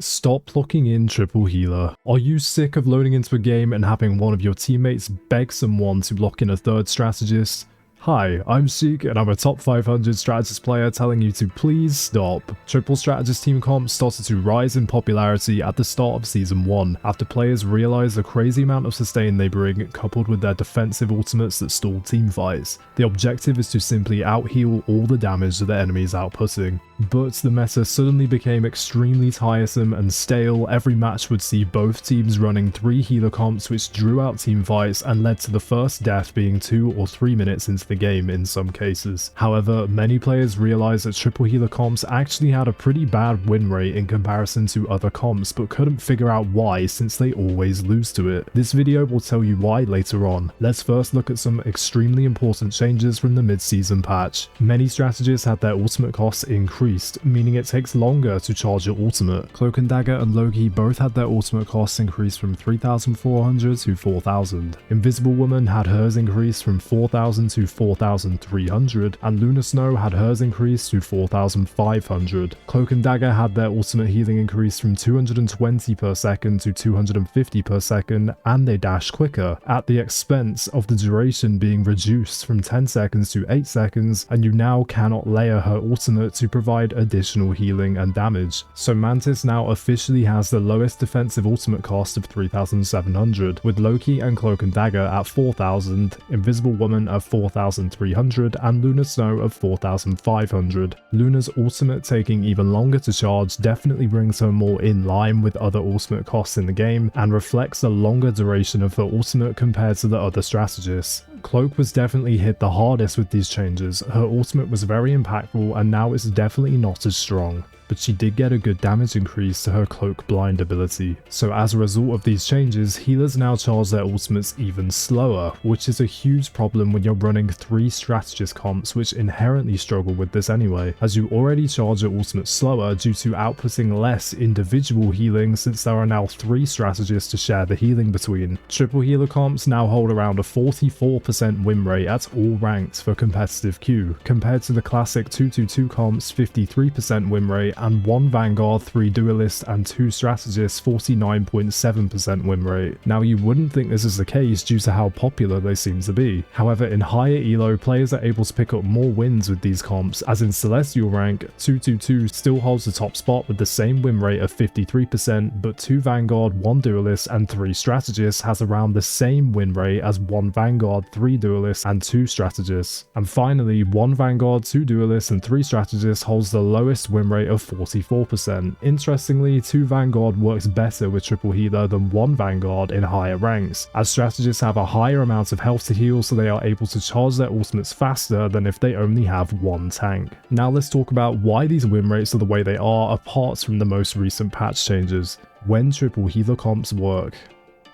Stop locking in triple healer. Are you sick of loading into a game and having one of your teammates beg someone to lock in a third strategist? Hi, I'm Sheik and I'm a top 500 strategist player telling you to please stop. Triple strategist team comps started to rise in popularity at the start of season 1 after players realised the crazy amount of sustain they bring coupled with their defensive ultimates that stall teamfights. The objective is to simply out-heal all the damage that the enemy is outputting. But the meta suddenly became extremely tiresome and stale. Every match would see both teams running 3 healer comps which drew out teamfights and led to the first death being 2 or 3 minutes into the game in some cases. However, many players realized that triple healer comps actually had a pretty bad win rate in comparison to other comps, but couldn't figure out why since they always lose to it. This video will tell you why later on. Let's first look at some extremely important changes from the mid-season patch. Many strategists had their ultimate costs increased, meaning it takes longer to charge your ultimate. Cloak and Dagger and Loki both had their ultimate costs increased from 3,400 to 4,000. Invisible Woman had hers increased from 4,000 to 4,300, and Lunar Snow had hers increased to 4,500. Cloak and Dagger had their ultimate healing increased from 220 per second to 250 per second, and they dash quicker, at the expense of the duration being reduced from 10 seconds to 8 seconds, and you now cannot layer her ultimate to provide additional healing and damage. So Mantis now officially has the lowest defensive ultimate cost of 3,700, with Loki and Cloak and Dagger at 4,000, Invisible Woman at 4,300 and Lunar Snow of 4,500. Lunar's ultimate taking even longer to charge definitely brings her more in line with other ultimate costs in the game and reflects the longer duration of her ultimate compared to the other strategists. Cloak was definitely hit the hardest with these changes. Her ultimate was very impactful and now it's definitely not as strong, but she did get a good damage increase to her Cloak blind ability. So as a result of these changes, healers now charge their ultimates even slower, which is a huge problem when you're running 3 strategist comps which inherently struggle with this anyway, as you already charge your ultimate slower due to outputting less individual healing since there are now 3 strategists to share the healing between. Triple healer comps now hold around a 44% win rate at all ranks for competitive queue, compared to the classic 2-2-2 comps 53% win rate and 1 Vanguard, 3 Duelists and 2 Strategists 49.7% win rate. Now you wouldn't think this is the case due to how popular they seem to be. However, in higher elo, players are able to pick up more wins with these comps, as in Celestial rank, 2-2-2 still holds the top spot with the same win rate of 53%, but 2 Vanguard, 1 Duelist and 3 Strategists has around the same win rate as 1 Vanguard, 3 Duelists and 2 Strategists. And finally, 1 Vanguard, 2 Duelists and 3 Strategists holds the lowest win rate of 44%. Interestingly, 2 Vanguard works better with triple healer than 1 Vanguard in higher ranks, as strategists have a higher amount of health to heal, so they are able to charge their ultimates faster than if they only have 1 tank. Now let's talk about why these win rates are the way they are apart from the most recent patch changes. When triple healer comps work.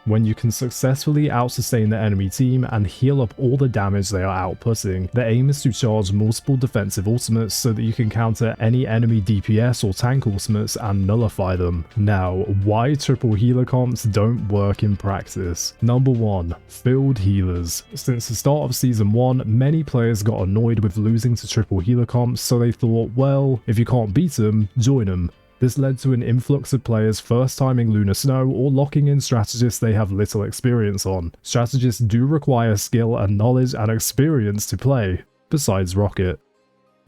When you can successfully out-sustain the enemy team and heal up all the damage they are outputting, the aim is to charge multiple defensive ultimates so that you can counter any enemy DPS or tank ultimates and nullify them. Now, why triple healer comps don't work in practice? Number 1. Field healers. Since the start of season 1, many players got annoyed with losing to triple healer comps, so they thought, well, if you can't beat them, join them. This led to an influx of players first timing Lunar Snow or locking in strategists they have little experience on. Strategists do require skill and knowledge and experience to play, besides Rocket.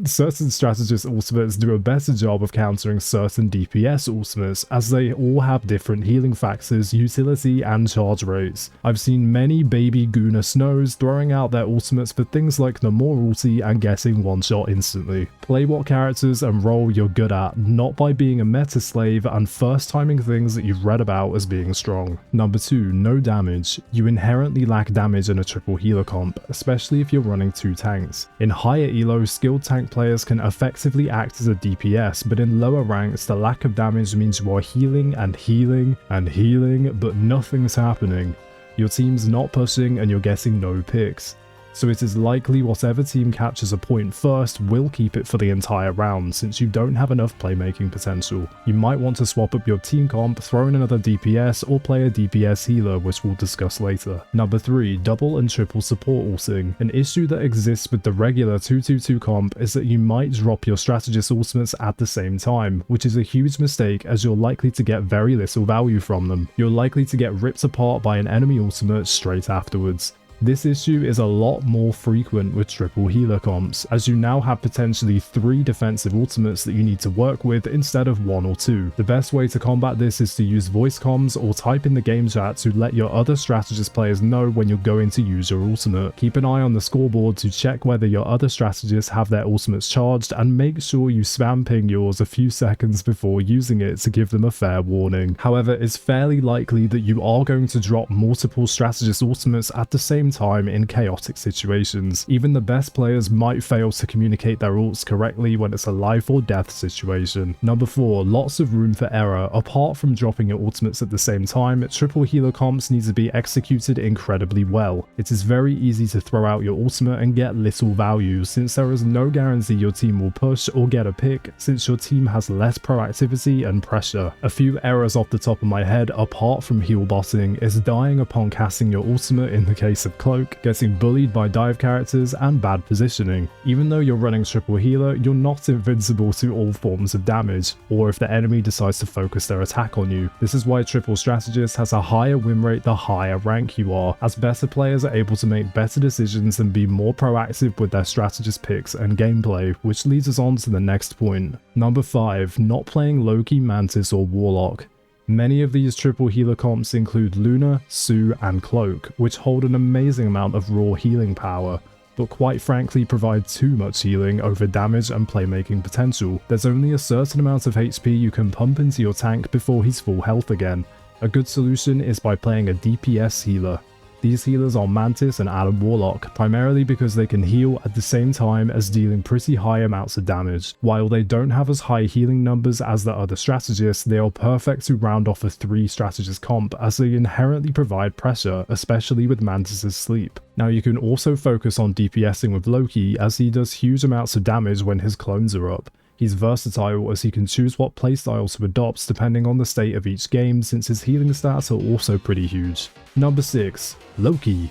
Certain strategist ultimates do a better job of countering certain DPS ultimates, as they all have different healing factors, utility and charge rates. I've seen many baby Lunar Snows throwing out their ultimates for things like Namor ulti and getting one shot instantly. Play what characters and role you're good at, not by being a meta slave and first timing things that you've read about as being strong. Number 2. No damage. You inherently lack damage in a triple healer comp, especially if you're running 2 tanks. In higher elo, skilled tank players can effectively act as a DPS, but in lower ranks the lack of damage means you are healing and healing and healing, but nothing's happening. Your team's not pushing and you're getting no picks. so it is likely whatever team catches a point first will keep it for the entire round since you don't have enough playmaking potential. You might want to swap up your team comp, throw in another DPS, or play a DPS healer, which we'll discuss later. Number 3. Double and triple support ulting. An issue that exists with the regular 2-2-2 comp is that you might drop your strategist ultimates at the same time, which is a huge mistake as you're likely to get very little value from them. You're likely to get ripped apart by an enemy ultimate straight afterwards. This issue is a lot more frequent with triple healer comps, as you now have potentially 3 defensive ultimates that you need to work with instead of 1 or 2. The best way to combat this is to use voice comms or type in the game chat to let your other strategist players know when you're going to use your ultimate. Keep an eye on the scoreboard to check whether your other strategists have their ultimates charged, and make sure you spam ping yours a few seconds before using it to give them a fair warning. However, it's fairly likely that you are going to drop multiple strategist ultimates at the same time in chaotic situations. Even the best players might fail to communicate their ults correctly when it's a life or death situation. Number 4. Lots of room for error. Apart from dropping your ultimates at the same time, triple healer comps need to be executed incredibly well. It is very easy to throw out your ultimate and get little value, since there is no guarantee your team will push or get a pick, since your team has less proactivity and pressure. A few errors off the top of my head apart from heal botting is dying upon casting your ultimate in the case of Cloak, getting bullied by dive characters, and bad positioning. Even though you're running triple healer, you're not invincible to all forms of damage, or if the enemy decides to focus their attack on you. This is why triple strategist has a higher win rate the higher rank you are, as better players are able to make better decisions and be more proactive with their strategist picks and gameplay, which leads us on to the next point. Number 5. Not playing Loki, Mantis, or Warlock. Many of these triple healer comps include Luna, Sue, and Cloak, which hold an amazing amount of raw healing power, but quite frankly provide too much healing over damage and playmaking potential. There's only a certain amount of HP you can pump into your tank before he's full health again. A good solution is by playing a DPS healer. These healers are Mantis and Adam Warlock, primarily because they can heal at the same time as dealing pretty high amounts of damage. While they don't have as high healing numbers as the other strategists, they are perfect to round off a 3 strategist comp, as they inherently provide pressure, especially with Mantis' sleep. Now you can also focus on DPSing with Loki, as he does huge amounts of damage when his clones are up. He's versatile as he can choose what playstyle to adopt depending on the state of each game, since his healing stats are also pretty huge. Number 6. Loki.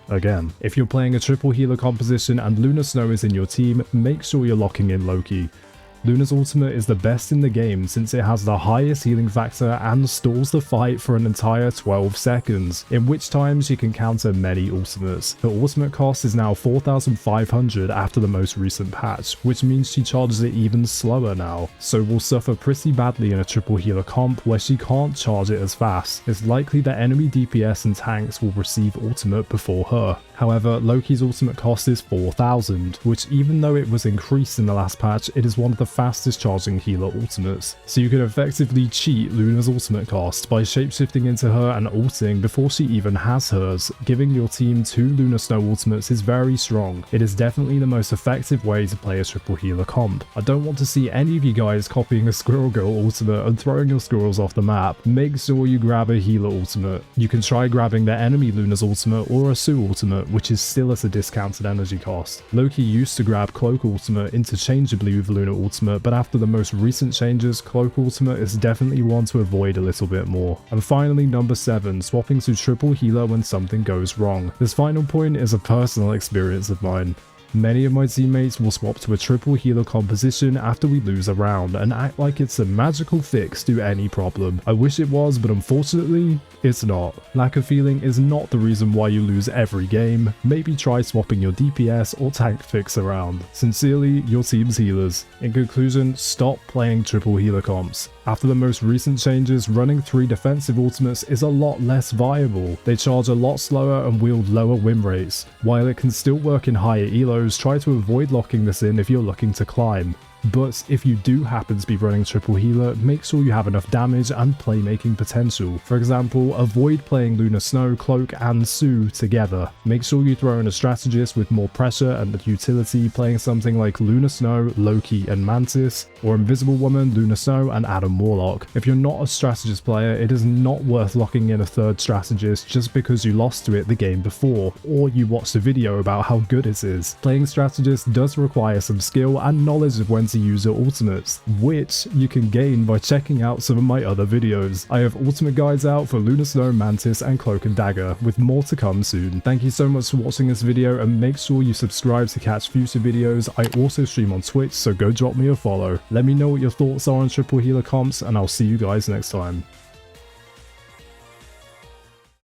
Again, if you're playing a triple healer composition and Luna Snow is in your team, make sure you're locking in Loki. Luna's ultimate is the best in the game since it has the highest healing factor and stalls the fight for an entire 12 seconds, in which time she can counter many ultimates. Her ultimate cost is now 4,500 after the most recent patch, which means she charges it even slower now, so will suffer pretty badly in a triple healer comp where she can't charge it as fast. It's likely that enemy DPS and tanks will receive ultimate before her. However, Loki's ultimate cost is 4,000, which even though it was increased in the last patch, it is one of the fastest charging healer ultimates. So you can effectively cheat Luna's ultimate cost by shapeshifting into her and ulting before she even has hers. Giving your team 2 Luna Snow ultimates is very strong. It is definitely the most effective way to play a triple healer comp. I don't want to see any of you guys copying a Squirrel Girl ultimate and throwing your squirrels off the map. Make sure you grab a healer ultimate. You can try grabbing the enemy Luna's ultimate or a Sue ultimate, which is still at a discounted energy cost. Loki used to grab Cloak ultimate interchangeably with Luna ultimate, but after the most recent changes, Cloak ultimate is definitely one to avoid a little bit more. And finally, number 7, swapping to triple healer when something goes wrong. This final point is a personal experience of mine. Many of my teammates will swap to a triple healer composition after we lose a round and act like it's a magical fix to any problem. I wish it was, but unfortunately, it's not. Lack of feeling is not the reason why you lose every game. Maybe try swapping your DPS or tank fix around. Sincerely, your team's healers. In conclusion, stop playing triple healer comps. After the most recent changes, running 3 defensive ultimates is a lot less viable. They charge a lot slower and wield lower win rates. While it can still work in higher elos, try to avoid locking this in if you're looking to climb. But if you do happen to be running triple healer, make sure you have enough damage and playmaking potential. For example, avoid playing Lunar Snow, Cloak and Sue together. Make sure you throw in a strategist with more pressure and utility, playing something like Lunar Snow, Loki and Mantis, or Invisible Woman, Lunar Snow and Adam Warlock. If you're not a strategist player, it is not worth locking in a third strategist just because you lost to it the game before, or you watched a video about how good it is. Playing strategist does require some skill and knowledge of when to use your ultimates, which you can gain by checking out some of my other videos. I have ultimate guides out for Lunar Snow, Mantis and Cloak and Dagger, with more to come soon. Thank you so much for watching this video, and make sure you subscribe to catch future videos. I also stream on Twitch, so go drop me a follow. Let me know what your thoughts are on triple healer comps, and I'll see you guys next time.